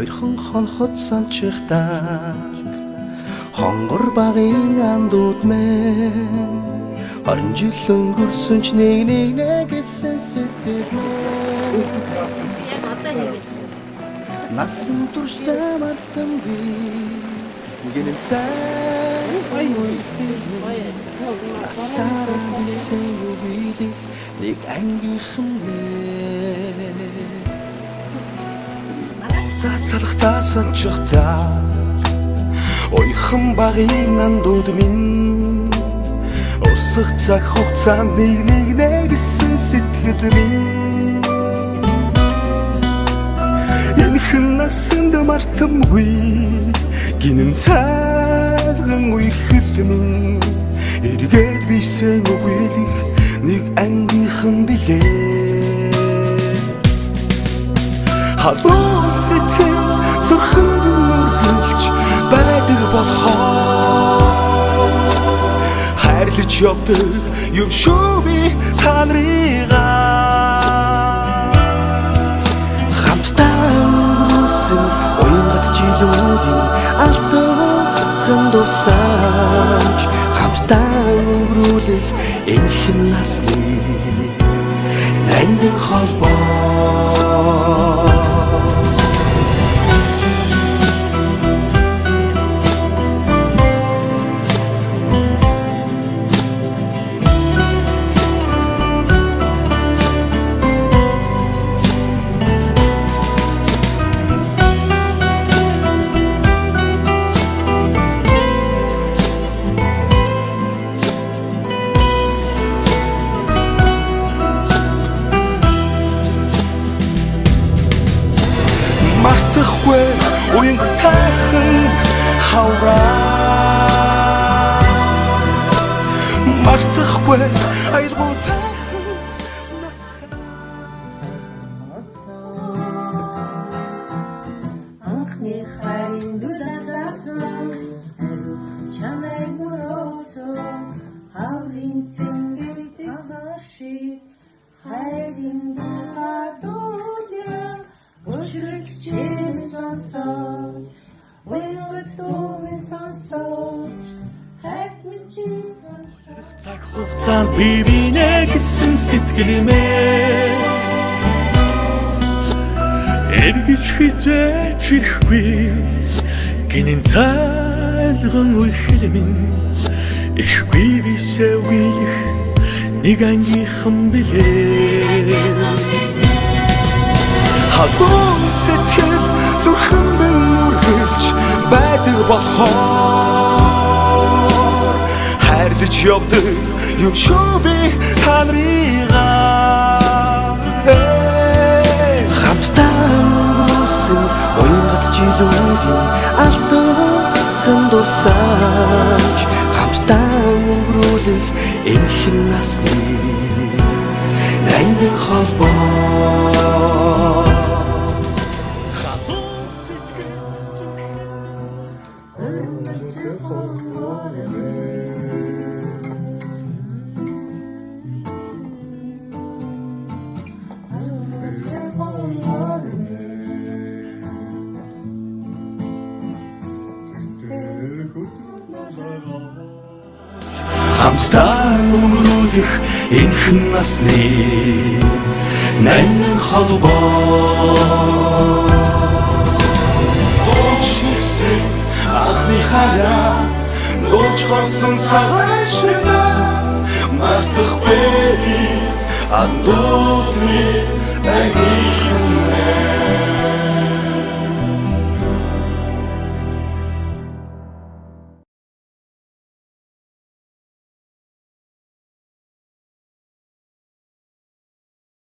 Ойрхон хонхот санчихтаа хонгор багын андууд мэн 20 жил өнгөрсөн ч нэг гэсэн сэтгэл насан туршдаа мартамгүй гинэн цай асаран бисэн үгүйли нэг ангийнхан цацалхтаа санчихтаа ойрхон багын андууд минь урсах цаг хугацаанд нэг гэсэн сэтгэл минь энэхэн насанд мартамгүй гинэн цайган үерхэл минь эргээд бийсэн үгүйлэх нэг ангийнхан билээ халуун сэтгэл зүрхэнд нүргэлж байдаг болохоор хайрлаж явдаг юм шүү би та нарыгаа хамтдаа өнгөрсөн уянгат жилүүдийн алтан дурсамж хамтдаа өнгөрүүлэх энэхэн насны ангин холбоо мартахгүй уянгатайхан хавраа мартахгүй айлгуутайхан насаа анхны хайрын дулаассан чамайг мөрөөсөн хаврын цэнгэл цэцаши хайрын дулаадууля Ojrükçin sansaj, uylutumi sansaj, хайтмичи sansaj. Цаг хугацаанд бивинэ гэсэн сэтгэлэмээ эргэж хизээч ирэхгүй гинэн цайлган үерхэл минь ирэхгүй бисээ үгийлэх нэг ангийнхан билээ халуун сэтгэл зүрхэнд нүргэлж байдаг болохоор хайрлаж явдаг юм шүү би та нарыгаа хамтдаа өнгөрсөн уянгат жилүүдийн алтан дурсамж хамтдаа өнгөрүүлэх энэхэн насны ангин холбоо хамтдаа өнгөрүүлэх энэхэн насны ангин холбоо дуулчихсан анхны хараа дуулж гарсан цагаан ширнэ мартахгүй андуутны ангийнхан